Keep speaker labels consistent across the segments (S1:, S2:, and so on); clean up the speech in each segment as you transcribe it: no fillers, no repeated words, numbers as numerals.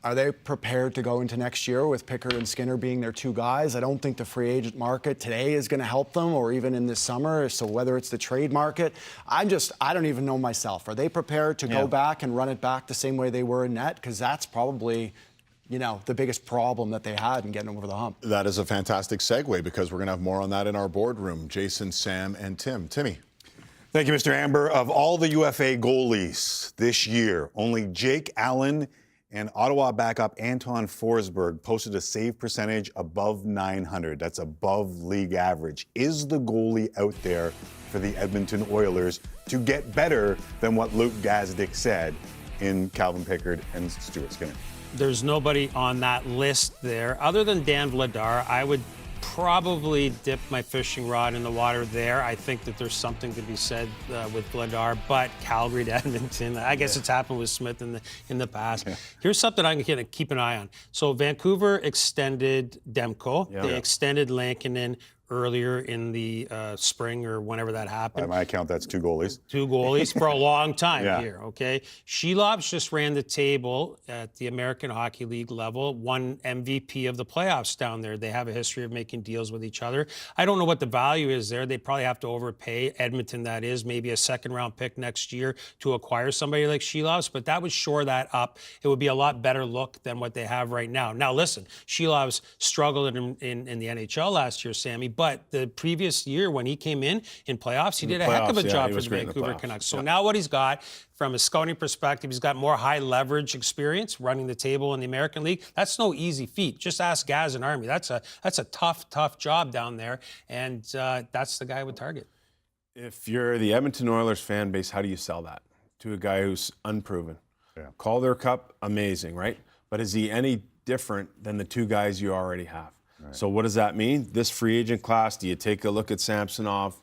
S1: Are they prepared to go into next year with Pickard and Skinner being their two guys? I don't think the free agent market today is going to help them, or even in this summer. So whether it's the trade market, I don't even know myself. Are they prepared to go back and run it back the same way they were in net? Because that's probably, the biggest problem that they had in getting over the hump.
S2: That is a fantastic segue, because we're going to have more on that in our boardroom. Jason, Sam, and Tim. Timmy.
S3: Thank you, Mr. Amber. Of all the UFA goalies this year, only Jake Allen and Ottawa backup Anton Forsberg posted a save percentage above 900. That's above league average. Is the goalie out there for the Edmonton Oilers to get better than what Luke Gazdic said in Calvin Pickard and Stuart Skinner?
S4: There's nobody on that list there. Other than Dan Vladar, I would probably dip my fishing rod in the water there. I think that there's something to be said with Vladar, but Calgary to Edmonton, I guess it's happened with Smith in the past. Here's something I'm going to keep an eye on. So Vancouver extended Demko. They extended Lankinen earlier in the spring or whenever that happened.
S3: By my account, that's two goalies.
S4: Two goalies for a long time here, okay? Shelov's just ran the table at the American Hockey League level, won MVP of the playoffs down there. They have a history of making deals with each other. I don't know what the value is there. They probably have to overpay, Edmonton that is, maybe a second-round pick next year to acquire somebody like Shelov's, but that would shore that up. It would be a lot better look than what they have right now. Now, listen, Shelov's struggled in the NHL last year, Sammy, but the previous year when he came in playoffs, he did a heck of a job for the Vancouver Canucks. So now what he's got, from a scouting perspective, he's got more high leverage experience running the table in the American League. That's no easy feat. Just ask Gaz and Army. That's a tough job down there, and that's the guy I would target.
S5: If you're the Edmonton Oilers fan base, how do you sell that to a guy who's unproven? Calder Cup, amazing, right? But is he any different than the two guys you already have? Right. So what does that mean? This free agent class, do you take a look at Samsonov?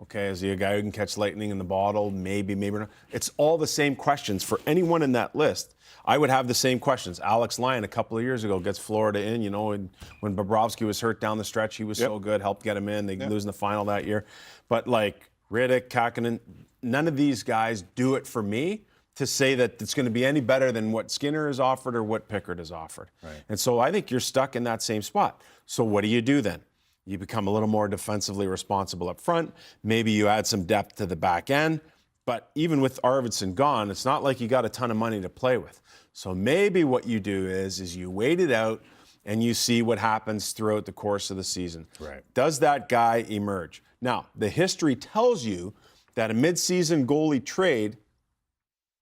S5: Okay, is he a guy who can catch lightning in the bottle? Maybe, maybe not. It's all the same questions. For anyone in that list, I would have the same questions. Alex Lyon, a couple of years ago, gets Florida in. And when Bobrovsky was hurt down the stretch, he was so good, helped get him in. They lose in the final that year. But like Riddick, Kakinen, none of these guys do it for me to say that it's going to be any better than what Skinner has offered or what Pickard has offered. Right. And so I think you're stuck in that same spot. So what do you do then? You become a little more defensively responsible up front. Maybe you add some depth to the back end. But even with Arvidsson gone, it's not like you got a ton of money to play with. So maybe what you do is you wait it out and you see what happens throughout the course of the season. Right. Does that guy emerge? Now, the history tells you that a midseason goalie trade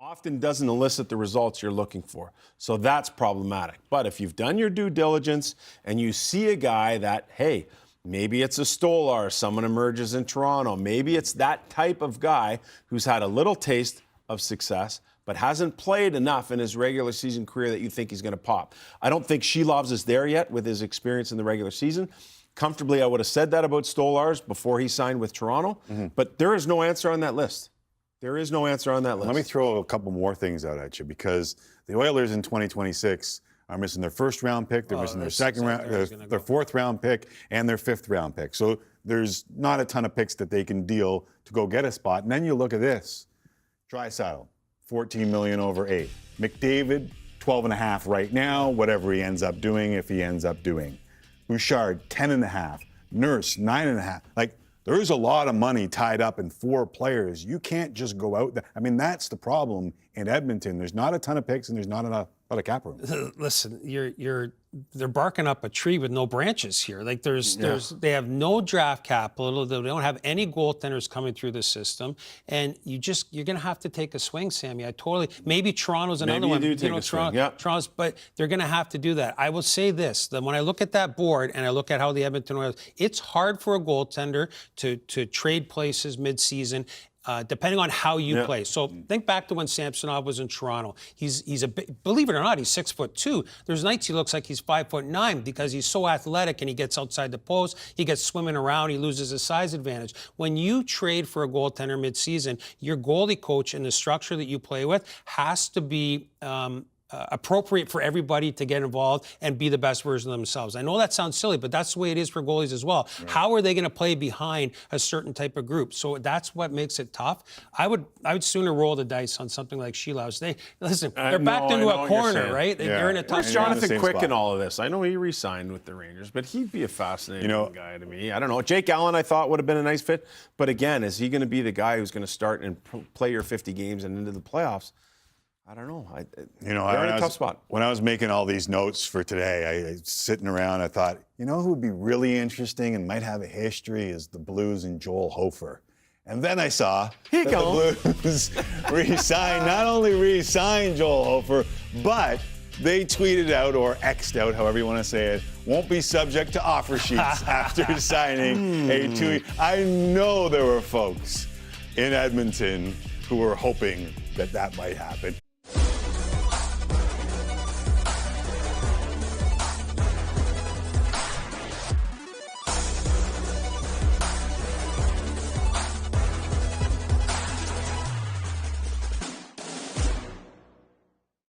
S5: often doesn't elicit the results you're looking for. So that's problematic. But if you've done your due diligence and you see a guy that, hey, maybe it's a Stolar, someone emerges in Toronto, maybe it's that type of guy who's had a little taste of success but hasn't played enough in his regular season career that you think he's going to pop. I don't think Shelov's is there yet with his experience in the regular season. Comfortably, I would have said that about Stolar's before he signed with Toronto, but there is no answer on that list. There is no answer on that list.
S3: Let me throw a couple more things out at you, because the Oilers in 2026 are missing their first-round pick, they're missing their second round, their fourth-round pick, and their fifth-round pick. So there's not a ton of picks that they can deal to go get a spot. And then you look at this: Draisaitl, $14 million over 8. McDavid, 12.5 right now. Whatever he ends up doing, if he ends up doing. Bouchard, 10.5. Nurse, 9.5. Like, there's a lot of money tied up in 4 players. You can't just go out there. I mean, that's the problem in Edmonton. There's not a ton of picks and there's not enough of cap room.
S4: Listen, they're barking up a tree with no branches here. Like they have no draft capital. They don't have any goaltenders coming through the system, and you're going to have to take a swing, Sammy. Maybe Toronto's another one.
S5: Maybe you do take a swing.
S4: Toronto's, but they're going to have to do that. I will say this: that when I look at that board and I look at how the Edmonton Oilers, it's hard for a goaltender to trade places mid-season. Depending on how you play. So think back to when Samsonov was in Toronto. He's a believe it or not, he's 6'2". There's nights he looks like he's 5'9" because he's so athletic and he gets outside the post. He gets swimming around. He loses his size advantage. When you trade for a goaltender midseason, your goalie coach and the structure that you play with has to be appropriate for everybody to get involved and be the best version of themselves. I know that sounds silly, but that's the way it is for goalies as well. Right. How are they going to play behind a certain type of group? So that's what makes it tough. I would sooner roll the dice on something like Sheila. They're backed into a corner, right?
S3: Yeah.
S4: They're in a tough
S5: Where's Jonathan Quick
S3: spot.
S5: in all of this? I know he re-signed with the Rangers, but he'd be a fascinating guy to me. I don't know. Jake Allen, I thought, would have been a nice fit. But again, is he going to be the guy who's going to start and play your 50 games and into the playoffs? I don't know. They're in a tough spot.
S3: When I was making all these notes for today, I sitting around, I thought, you know who would be really interesting and might have a history is the Blues and Joel Hofer. And then I saw that the Blues not only re-signed Joel Hofer, but they tweeted out or X'd out, however you want to say it, won't be subject to offer sheets after signing a 2-year. I know there were folks in Edmonton who were hoping that might happen.